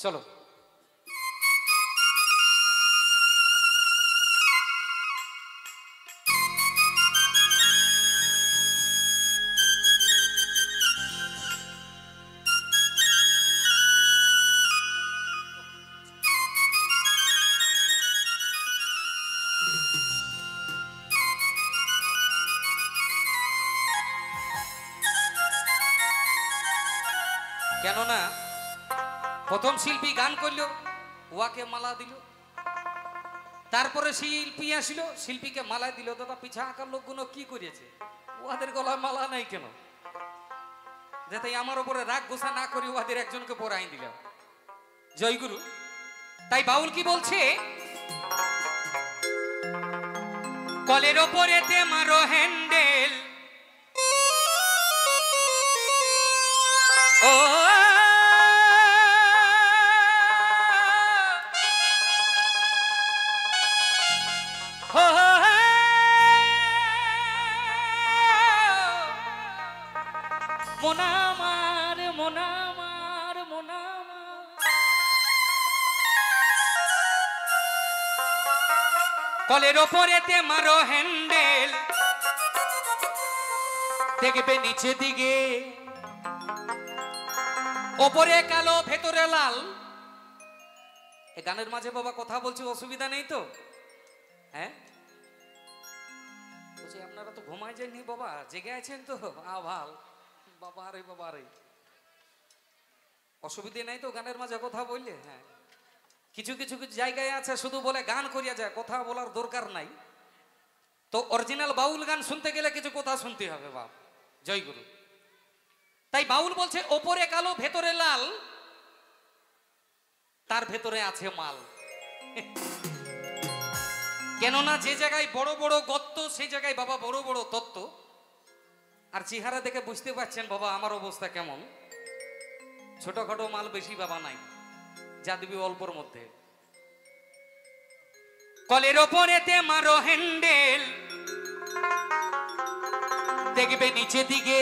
চলো। কেননা প্রথম শিল্পী গান করলো, ওয়াকে মালা দিল, তারপরে শিল্পী আসলো, শিল্পীকে মালা দিল। দাদা পিছা আঁকার লোকগুলো কি করেছে, ওদের গলায় মালা নাই কেন? যাতে আমার উপরে রাগ গোসা না করি ওদের একজনকে পরাই দিলাম। জয়গুরু। তাই বাউল কি বলছে, কলের ওপরেতে মারো হ্যান্ডেল, ও মোনামার মোনামার মোনামার, কলের ওপরেতে মারো হ্যান্ডেল, দেখবে নিচে দিকে ওপরে কালো ভেতরে লাল। এই গানের মাঝে বাবা কথা বলছি, অসুবিধা নেই তো? হ্যাঁ বলছি আপনারা তো ঘুমায় যাননি বাবা, জেগে আছেন তো? ভাল বাবা রে বাবা রে, অসুবিধা নেই তো গানের মাঝে কথা বললে? হ্যাঁ, কিছু কিছু কিছু জায়গায় আছে শুধু বলে গান করিয়া যায়, কথা বলার দরকার নাই। তো অরিজিনাল বাউল গান শুনতে গেলে কিছু কথা শুনতে হবে বাপ। জয় গুরু। তাই বাউল বলছে ওপরে কালো ভেতরে লাল, তার ভেতরে আছে মাল। কেননা যে জায়গায় বড় বড় গর্ত সেই জায়গায় বাবা বড় বড় তত্ত্ব। আর চেহারা দেখে বুঝতে পারছেন বাবা আমার অবস্থা কেমন। ছোটখাটো মাল বেশি বাবা নাই, যা দিবি অল্পর মধ্যে। কলের ওপরেতে মারো হ্যান্ডেল, দেখবে নিচে দিকে,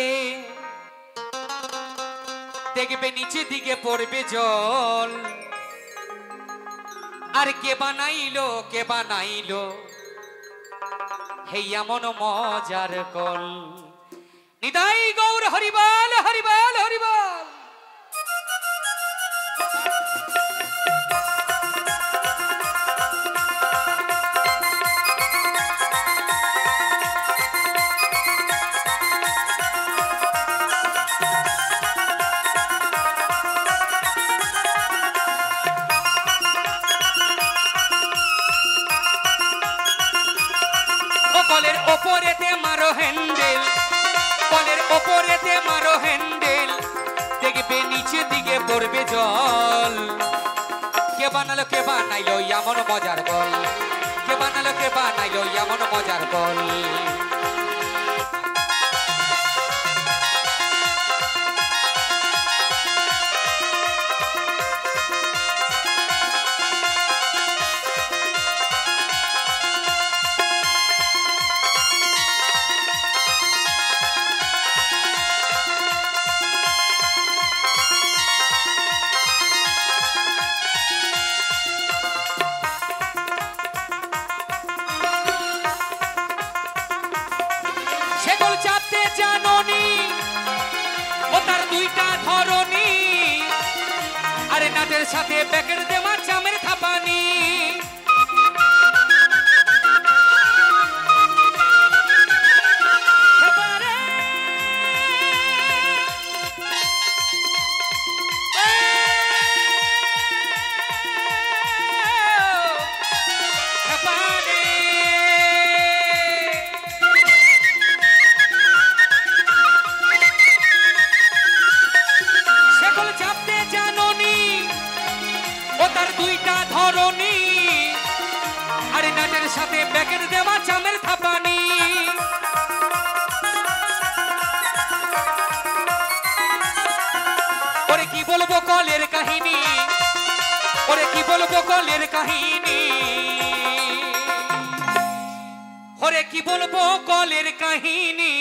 দেখবে নিচে দিকে পড়বে জল। আর কে বানাইলো, কে বানাইলো হে এমন মজার কল। নিতাই গৌর হরিবল হরিবল হরিবল। কলের ওপরেতে মারো হ্যান্ডেল, কলের ওপরেতে মারো হ্যান্ডেল, দেখবে নিচে দিকে পড়বে জল। কে বানালো, কে বানাইলো এমন মজার গল, কে বানালো, কে বানাইলো এমন মজার গল। চাপতে জাননি ও তার দুইটা ধরনি, আরে নাচের সাথে ব্যাকের দেওয়া চামের থাপানি। সাথে ব্যাকের দেওয়া চামের থাপানি। ওরে কি বলবো কলের কাহিনী, ওরে কি বলবো কলের কাহিনী, ওরে কি বলবো কলের কাহিনী।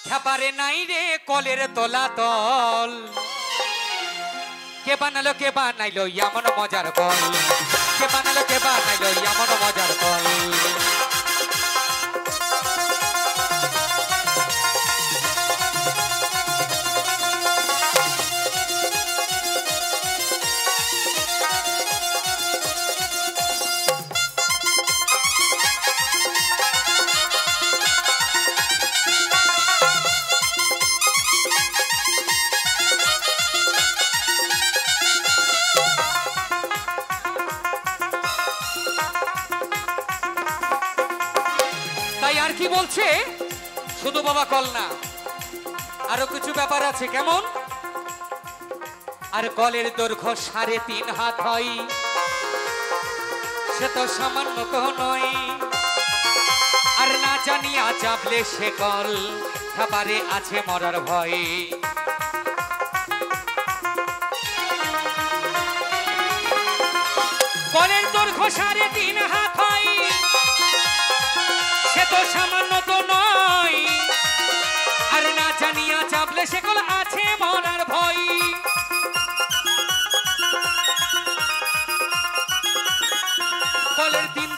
খ্যাপারে নাই রে কলের তলা তল, কে বানাইলো এমন মজার কল কে বানাইলো এমন মজার কল আর কি বলছে শুধু বাবা কল না আরো কিছু ব্যাপার আছে কেমন আর কলের দৈর্ঘ্য 3.5 হাত হয় সে তো সামান্য তো নয় আর না জানিয়া চাপলে সে কল খাবারে আছে মরার ভয় কলের দৈর্ঘ্য 3.5 হাত হয় সে তো সামান্য তো নয় আর না জানিয়া চাপলে সেগুলো আছে মরার ভয় কলের 3